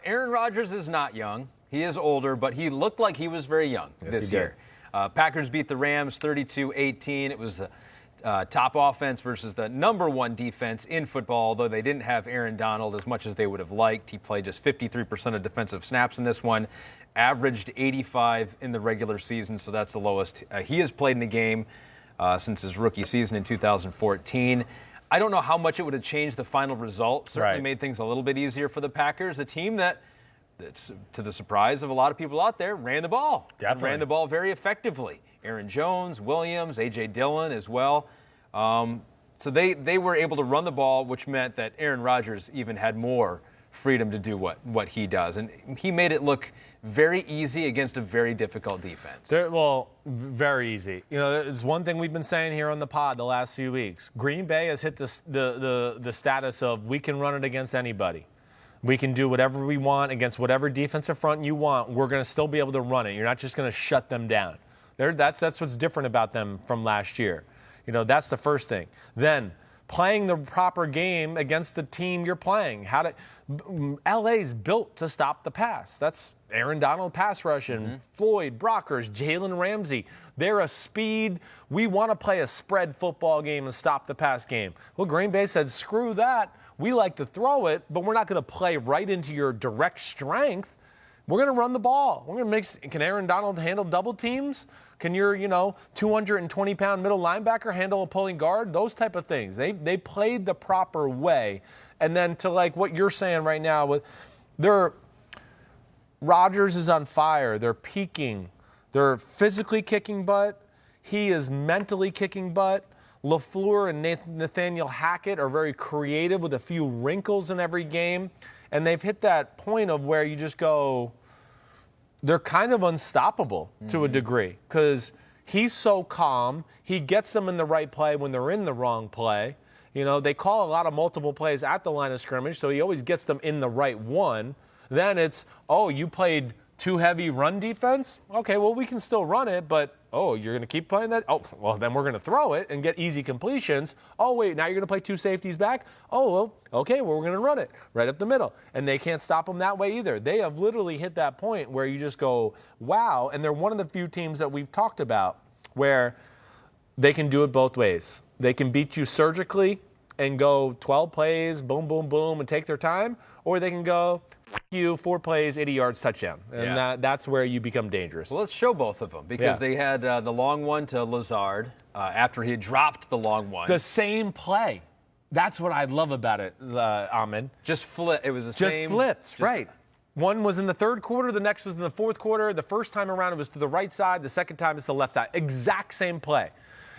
Aaron Rodgers is not young. He is older, but he looked like he was very young this year. Packers beat the Rams 32-18. It was the top offense versus the number one defense in football, although they didn't have Aaron Donald as much as they would have liked. He played just 53% of defensive snaps in this one, averaged 85 in the regular season, so that's the lowest he has played in a game since his rookie season in 2014. I don't know how much it would have changed the final result. Certainly made things a little bit easier for the Packers, a team that, to the surprise of a lot of people out there, ran the ball. Definitely. Ran the ball very effectively. Aaron Jones, Williams, A.J. Dillon as well. So they were able to run the ball, which meant that Aaron Rodgers even had more freedom to do what he does. And he made it look very easy against a very difficult defense. Very easy. You know, there's one thing we've been saying here on the pod the last few weeks. Green Bay has hit the status of we can run it against anybody. We can do whatever we want against whatever defensive front you want. We're going to still be able to run it. You're not just going to shut them down. That's what's different about them from last year. You know, that's the first thing. Then playing the proper game against the team you're playing. LA's built to stop the pass. That's Aaron Donald pass rush and Floyd, Brockers, Jalen Ramsey. They're a speed. We want to play a spread football game and stop the pass game. Well, Green Bay said, screw that. We like to throw it, but we're not going to play right into your direct strength. We're going to run the ball. Can Aaron Donald handle double teams? Can your, 220-pound middle linebacker handle a pulling guard? Those type of things. They played the proper way. And then to like what you're saying right now, Rodgers is on fire. They're peaking. They're physically kicking butt. He is mentally kicking butt. LaFleur and Nathaniel Hackett are very creative with a few wrinkles in every game. And they've hit that point of where you just go, they're kind of unstoppable to a degree because he's so calm. He gets them in the right play when they're in the wrong play. You know, they call a lot of multiple plays at the line of scrimmage, so he always gets them in the right one. Then it's, you played too heavy run defense? Okay, well, we can still run it, but, you're going to keep playing that? Oh, well, then we're going to throw it and get easy completions. Oh, wait, now you're going to play two safeties back? Oh, well, okay, well, we're going to run it right up the middle. And they can't stop them that way either. They have literally hit that point where you just go, wow, and they're one of the few teams that we've talked about where they can do it both ways. They can beat you surgically and go 12 plays, boom, boom, boom, and take their time, or they can go, you, 4 plays, 80 yards, touchdown. And that's where you become dangerous. Well, let's show both of them because they had the long one to Lazard after he had dropped the long one. The same play. That's what I love about it, Ahmed. Just flip. It was the same. Just flipped, right. One was in the third quarter. The next was in the fourth quarter. The first time around, it was to the right side. The second time, it's the left side. Exact same play.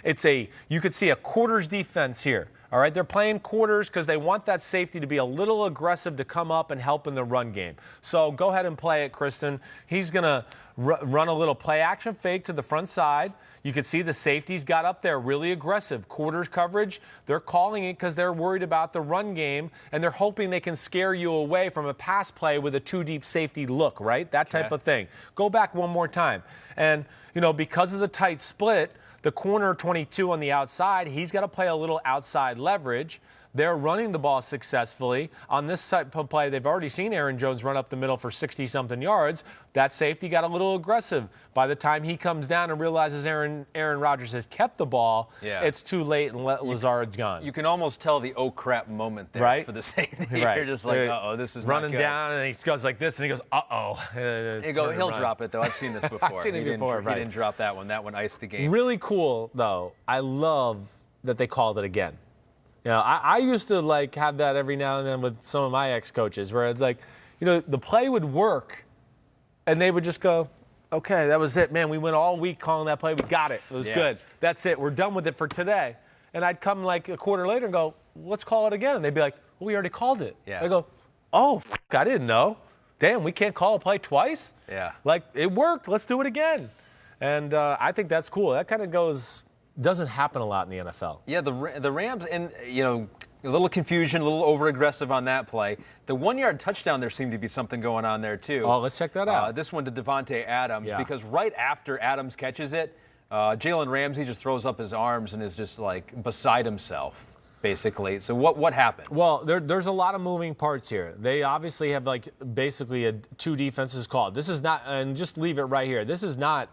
You could see a quarters defense here. All right, they're playing quarters because they want that safety to be a little aggressive to come up and help in the run game. So go ahead and play it, Kristen. He's going to run a little play action fake to the front side. You can see the safeties got up there really aggressive. Quarters coverage, they're calling it because they're worried about the run game, and they're hoping they can scare you away from a pass play with a two-deep safety look, right? That type of thing. Go back one more time. And, because of the tight split, the corner 22 on the outside, he's got to play a little outside leverage. They're running the ball successfully. On this type of play, they've already seen Aaron Jones run up the middle for 60-something yards. That safety got a little aggressive. By the time he comes down and realizes Aaron Rodgers has kept the ball, it's too late and Lazard's gone. You can almost tell the oh crap moment there for the safety. Right. You're just like, this is running not good. down, and he goes like this, and he goes, He'll drop it, though. I've seen this before. I've seen it before. He didn't drop that one. That one iced the game. Really cool, though. I love that they called it again. I used to have that every now and then with some of my ex-coaches where it's like, the play would work and they would just go, okay, that was it, man. We went all week calling that play. We got it. It was good. That's it. We're done with it for today. And I'd come a quarter later and go, let's call it again. And they'd be like, well, we already called it. Yeah. I go, I didn't know. Damn, we can't call a play twice? Yeah. It worked. Let's do it again. And I think that's cool. That kind of doesn't happen a lot in the NFL. Yeah, the Rams, and, a little confusion, a little over-aggressive on that play. The 1-yard touchdown, there seemed to be something going on there, too. Oh, let's check that out. This one to Devontae Adams, because right after Adams catches it, Jalen Ramsey just throws up his arms and is just, beside himself. basically. So what happened? Well, there's a lot of moving parts here. They obviously have basically two defenses called. This is not, and just leave it right here. This is not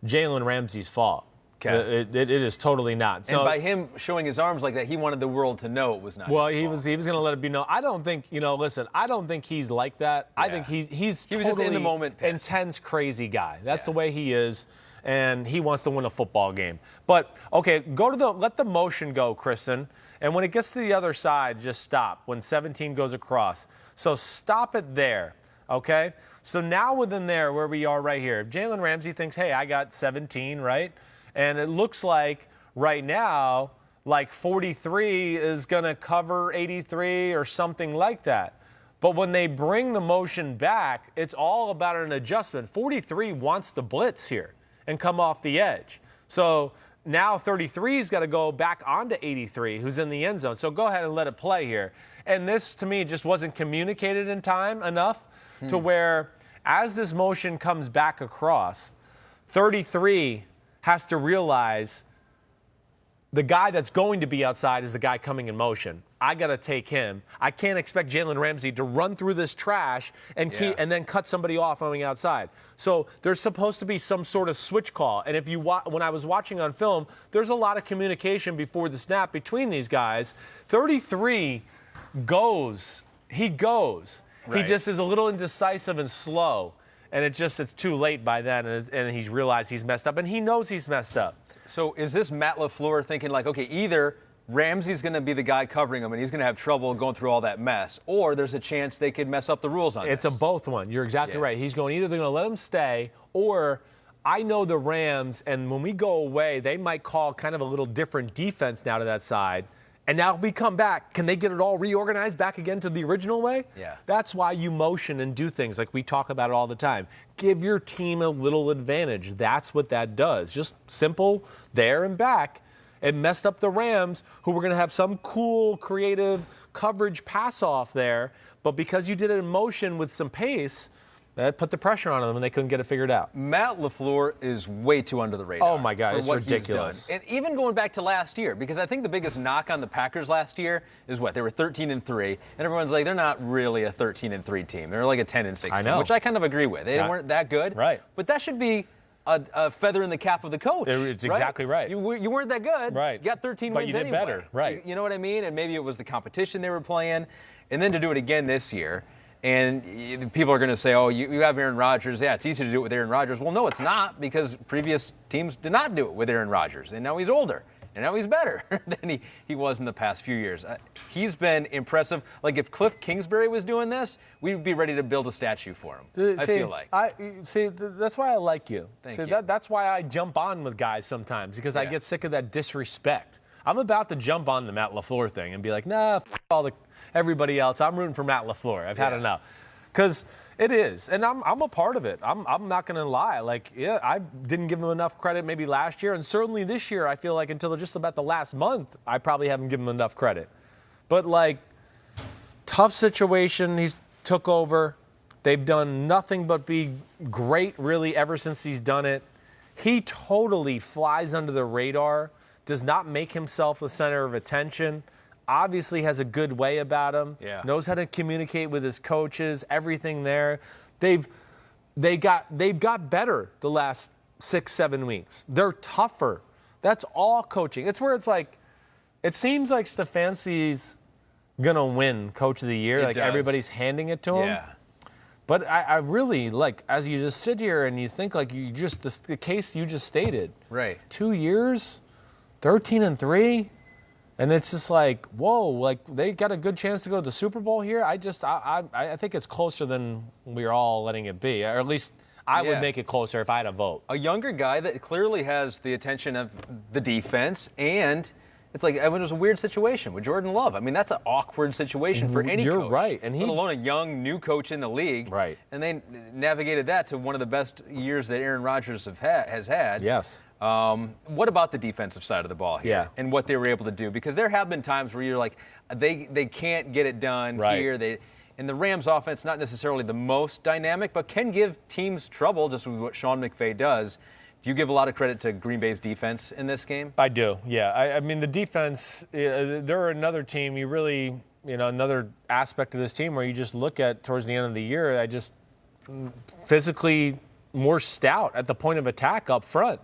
Jalen Ramsey's fault. Okay. It is totally not. And by him showing his arms like that, he wanted the world to know it was not. Well, his he was going to let it be known. I don't think, listen, I don't think he's like that. Yeah. I think he was totally just in the moment intense, crazy guy. That's the way he is, and he wants to win a football game. But okay, let the motion go, Kristen. And when it gets to the other side, just stop. When 17 goes across, so stop it there. Okay. So now within there, where we are right here, if Jalen Ramsey thinks, hey, I got 17, right? And it looks like right now, 43 is going to cover 83 or something like that. But when they bring the motion back, it's all about an adjustment. 43 wants to blitz here and come off the edge. So now 33's got to go back onto 83, who's in the end zone. So go ahead and let it play here. And this, to me, just wasn't communicated in time enough to where, as this motion comes back across, 33 has to realize the guy that's going to be outside is the guy coming in motion. I got to take him. I can't expect Jalen Ramsey to run through this trash and then cut somebody off on the outside. So there's supposed to be some sort of switch call. And when I was watching on film, there's a lot of communication before the snap between these guys. 33 goes. He goes. Right. He just is a little indecisive and slow. And it's too late by then, and he's realized he's messed up, and he knows he's messed up. So is this Matt LaFleur thinking okay, either Ramsey's going to be the guy covering him, and he's going to have trouble going through all that mess, or there's a chance they could mess up the rules on It's a both one. You're exactly right. He's going, either they're going to let him stay, or I know the Rams, and when we go away, they might call kind of a little different defense now to that side. And now if we come back, can they get it all reorganized back again to the original way? Yeah. That's why you motion and do things like we talk about it all the time. Give your team a little advantage. That's what that does. Just simple there and back. It messed up the Rams, who were going to have some cool, creative coverage pass off there. But because you did it in motion with some pace, that put the pressure on them, and they couldn't get it figured out. Matt LaFleur is way too under the radar. Oh, my God, it's ridiculous. And even going back to last year, because I think the biggest knock on the Packers last year is they were 13-3, and everyone's like, they're not really a 13-3 team. They're like a 10-6 team, which I kind of agree with. They weren't that good. Right. But that should be a feather in the cap of the coach. It's exactly right. You weren't that good. Right. You got 13 but wins you did anyway. better. Right. You know what I mean? And maybe it was the competition they were playing. And then to do it again this year. And people are going to say, oh, you have Aaron Rodgers. Yeah, it's easy to do it with Aaron Rodgers. Well, no, it's not, because previous teams did not do it with Aaron Rodgers. And now he's older. And now he's better than he was in the past few years. He's been impressive. Like, if Cliff Kingsbury was doing this, we'd be ready to build a statue for him, I feel like. That's why I like you. Thank you. That's why I jump on with guys sometimes, because I get sick of that disrespect. I'm about to jump on the Matt LaFleur thing and be like, nah, everybody else. I'm rooting for Matt LaFleur. I've had enough. Because it is. And I'm a part of it. I'm not going to lie. I didn't give him enough credit maybe last year. And certainly this year, I feel like until just about the last month, I probably haven't given him enough credit. But, tough situation. He's took over. They've done nothing but be great, really, ever since he's done it. He totally flies under the radar, does not make himself the center of attention. Obviously has a good way about him. Yeah. Knows how to communicate with his coaches. Everything there. They got better the last 6-7 weeks. They're tougher. That's all coaching. It's where it seems like Stefanski's gonna win Coach of the Year. Everybody's handing it to him. Yeah. But I really as you just sit here and you think the case you just stated. Right. 2 years, 13-3. And it's just whoa, they got a good chance to go to the Super Bowl here. I think it's closer than we're all letting it be. Or at least I would make it closer if I had a vote. A younger guy that clearly has the attention of the defense, and it's it was a weird situation with Jordan Love. I mean, that's an awkward situation for any coach. You're right. And let alone a young, new coach in the league. Right. And they navigated that to one of the best years that Aaron Rodgers has had. Yes. What about the defensive side of the ball here? Yeah. And what they were able to do? Because there have been times where you're like, they can't get it done here. And the Rams offense, not necessarily the most dynamic, but can give teams trouble, just with what Sean McVay does. Do you give a lot of credit to Green Bay's defense in this game? I do, yeah. I mean, the defense, they're another team you really, another aspect of this team where you just look at towards the end of the year, physically more stout at the point of attack up front.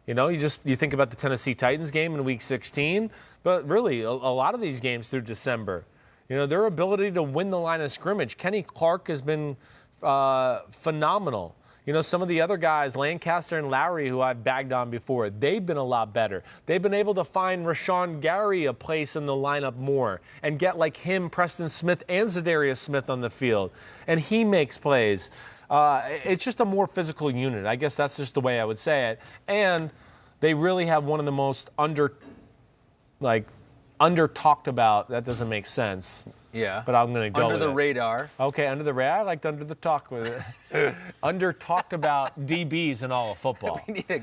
You think about the Tennessee Titans game in Week 16, but really a lot of these games through December, their ability to win the line of scrimmage. Kenny Clark has been phenomenal. Some of the other guys, Lancaster and Lowry, who I've bagged on before, they've been a lot better. They've been able to find Rashawn Gary a place in the lineup more and get like him, Preston Smith, and Zadarius Smith on the field. And he makes plays. It's just a more physical unit. I guess that's just the way I would say it. And they really have one of the most under-talked about. That doesn't make sense. Yeah. But I'm going to go under the radar. Okay, under the radar. I liked under the talk with it. Under-talked about DBs in all of football. We need a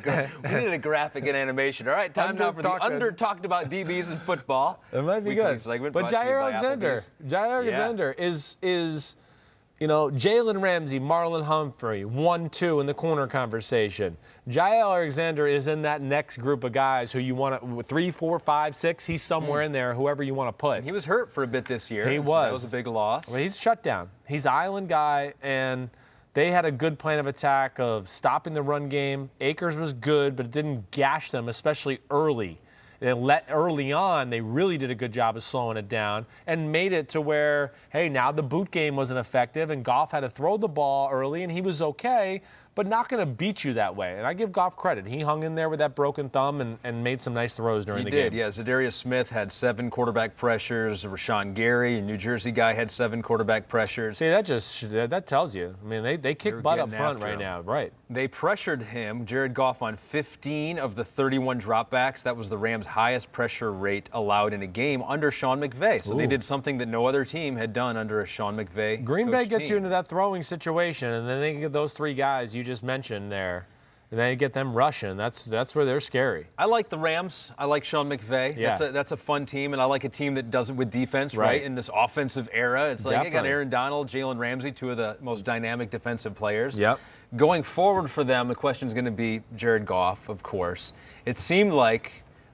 graphic and animation. All right, time now for the under-talked about DBs in football. It might be good. But Jair Alexander is Jalen Ramsey, Marlon Humphrey, 1-2 in the corner conversation. Jair Alexander is in that next group of guys who you want to 3, 4, 5, 6. He's somewhere in there, whoever you want to put. And he was hurt for a bit this year. He was. So that was a big loss. Well, he's shut down. He's an island guy, and they had a good plan of attack of stopping the run game. Akers was good, but it didn't gash them, especially early. Early on, they really did a good job of slowing it down and made it to where, hey, now the boot game wasn't effective and Goff had to throw the ball early and he was okay, but not going to beat you that way. And I give Goff credit. He hung in there with that broken thumb and made some nice throws during the game. He did, yeah. Zadarius Smith had 7 quarterback pressures. Rashawn Gary, a New Jersey guy, had 7 quarterback pressures. See, that tells you. I mean, they kick butt up front right now. Right. They pressured him, Jared Goff, on 15 of the 31 dropbacks. That was the Rams' highest pressure rate allowed in a game under Sean McVay. So they did something that no other team had done under a Sean McVay Green Bay gets team. you into that throwing situation, and then they get those 3 guys you just mentioned there, and then you get them rushing. That's where they're scary. I like the Rams. I like Sean McVay. Yeah. That's a fun team, and I like a team that does it with defense, right? In this offensive era. It's like, I got Aaron Donald, Jalen Ramsey, 2 of the most dynamic defensive players. Yep. Going forward for them, the question is going to be Jared Goff, of course. It seemed like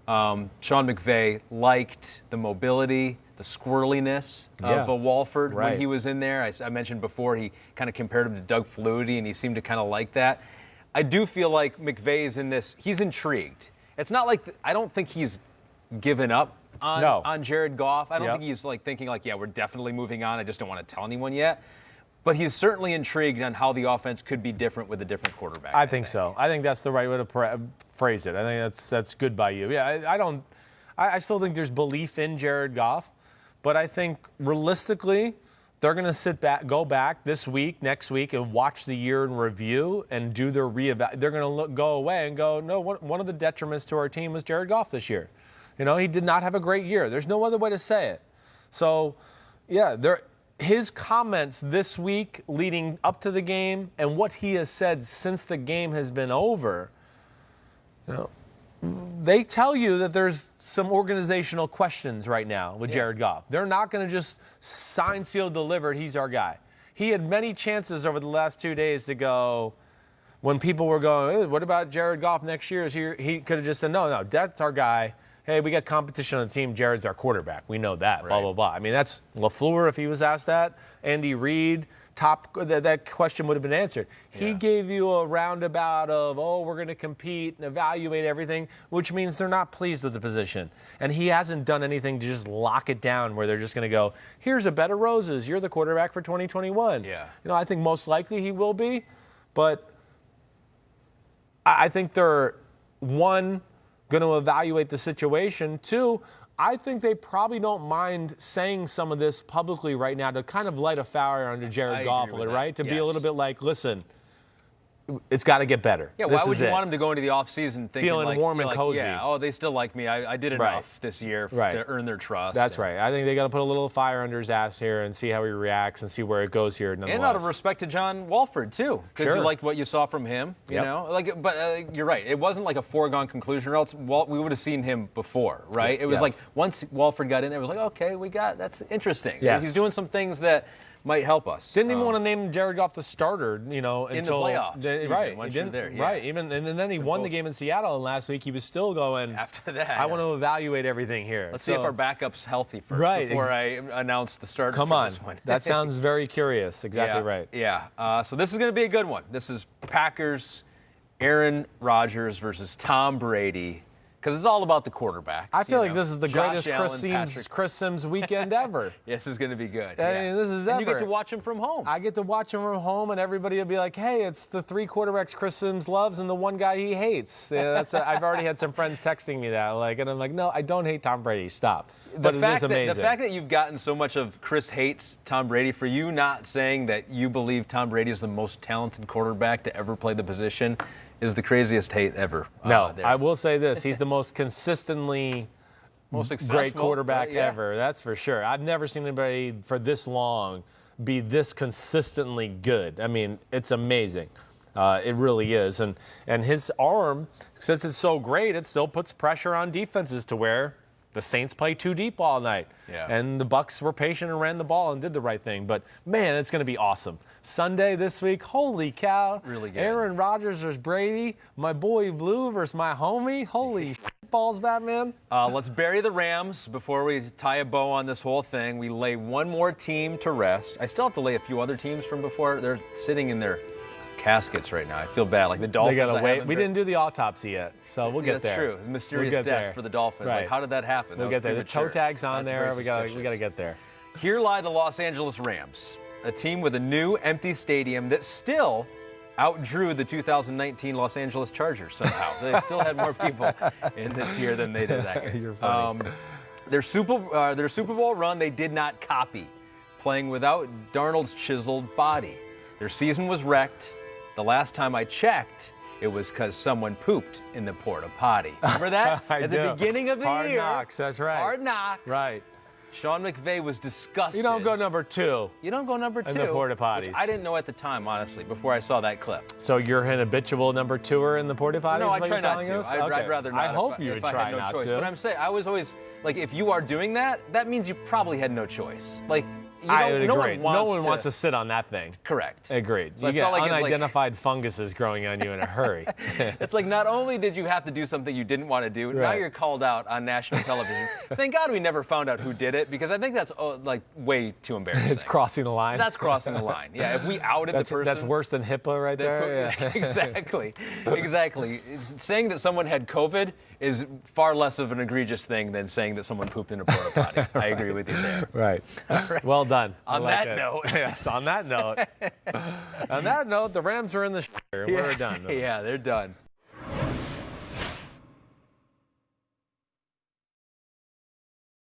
Sean McVay liked the mobility, the squirreliness of Walford when he was in there. I mentioned before he kind of compared him to Doug Flutie, and he seemed to kind of like that. I do feel like McVay's in this. He's intrigued. It's not like I don't think he's given up on Jared Goff. I don't think he's thinking we're definitely moving on. I just don't want to tell anyone yet. But he's certainly intrigued on how the offense could be different with a different quarterback. I think so. I think that's the right way to phrase it. I think that's good by you. Yeah, I still think there's belief in Jared Goff, but I think realistically they're going to go back this week, next week, and watch the year in review and do their They're going to go away and go, no, one of the detriments to our team was Jared Goff this year. He did not have a great year. There's no other way to say it. So, yeah, his comments this week leading up to the game and what he has said since the game has been over, they tell you that there's some organizational questions right now with Jared Goff. They're not going to just sign, seal, delivered, he's our guy. He had many chances over the last 2 days to go when people were going, hey, what about Jared Goff next year? He could have just said, no, that's our guy. Hey, we got competition on the team. Jared's our quarterback. We know that, blah, blah, blah. I mean, that's LaFleur if he was asked that. Andy Reid, that question would have been answered. He gave you a roundabout of, we're going to compete and evaluate everything, which means they're not pleased with the position. And he hasn't done anything to just lock it down where they're just going to go, here's a bed of roses. You're the quarterback for 2021. Yeah. I think most likely he will be. But I think they're, one, going to evaluate the situation. 2, I think they probably don't mind saying some of this publicly right now to kind of light a fire under Jared Goff, right? To be a little bit like, listen, it's got to get better. Yeah, why would you want him to go into the offseason thinking feeling warm and cozy? They still like me. I did enough this year to earn their trust. That's right. I think they got to put a little fire under his ass here and see how he reacts and see where it goes here. And out of respect to John Walford too, because you liked what you saw from him. You know, but you're right. It wasn't like a foregone conclusion, or else we would have seen him before, right? It was like once Walford got in there, it was like, okay, that's interesting. Yes. He's doing some things that might help us. Didn't even want to name Jared Goff the starter, you know, until the playoffs. Right, once you're there, yeah. Right, even and then he won the game in Seattle, and last week he was still going. After that, I want to evaluate everything here. Let's see if our backup's healthy first before I announce the starter. Come for on, this one. That sounds very curious. Exactly right. Yeah. So this is going to be a good one. This is Packers, Aaron Rodgers versus Tom Brady. Because it's all about the quarterbacks. I feel like this is the Josh greatest Allen, Chris Simms weekend ever. This is going to be good. I mean, this is ever. And you get to watch him from home. I get to watch him from home, and everybody will be like, hey, it's the 3 quarterbacks Chris Simms loves and the 1 guy he hates. Yeah, I've already had some friends texting me that, and I'm like, no, I don't hate Tom Brady. Stop. But it is amazing. The fact that you've gotten so much of Chris hates Tom Brady, for you not saying that you believe Tom Brady is the most talented quarterback to ever play the position, is the craziest hate ever. No, I will say this. He's the most consistently great quarterback ever. That's for sure. I've never seen anybody for this long be this consistently good. I mean, it's amazing. It really is. And his arm, since it's so great, it still puts pressure on defenses to where the Saints play too deep all night. Yeah. And the Bucs were patient and ran the ball and did the right thing. But, man, it's going to be awesome. Sunday this week, holy cow. Really good. Aaron Rodgers versus Brady. My boy Blue versus my homie. Holy balls, Batman. Let's bury the Rams before we tie a bow on this whole thing. We lay one more team to rest. I still have to lay a few other teams from before. They're sitting in their caskets right now. I feel bad. Like the Dolphins. They gotta wait. We didn't do the autopsy yet, so we'll get there. That's true. Mysterious death for the Dolphins. Right. Like, how did that happen? We'll get there. The toe tag's on there. We gotta get there. Here lie the Los Angeles Rams, a team with a new empty stadium that still outdrew the 2019 Los Angeles Chargers somehow. They still had more people in this year than they did that year. You're funny. Their Super Bowl run they did not copy, playing without Darnold's chiseled body. Their season was wrecked. The last time I checked, it was because someone pooped in the porta potty. Remember that? At the beginning of the year. Hard Knocks, that's right. Hard Knocks. Right. Sean McVay was disgusted. You don't go number 2. You don't go number 2. In the porta potties. Which I didn't know at the time, honestly, before I saw that clip. So you're an habitual number 2er in the porta potties? No, I try not to. Okay. I'd rather not. I hope you would try not to. But I'm saying, I was always, like, if you are doing that, that means you probably had no choice. Like, I would agree. No one wants to sit on that thing. Correct. Agreed. So you get like unidentified funguses growing on you in a hurry. It's like not only did you have to do something you didn't want to do, now you're called out on national television. Thank God we never found out who did it, because I think that's like way too embarrassing. It's crossing the line. That's crossing the line. Yeah, if we outed the person. That's worse than HIPAA right there. Yeah. Exactly. Saying that someone had COVID is far less of an egregious thing than saying that someone pooped in a porta potty. I agree with you there. Right. Well done. On that note. Yes, on that note. On that note, the Rams are in the shitter. We're done. Yeah, they're done.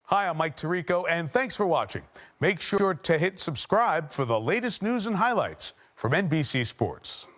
Hi, I'm Mike Tirico, and thanks for watching. Make sure to hit subscribe for the latest news and highlights from NBC Sports.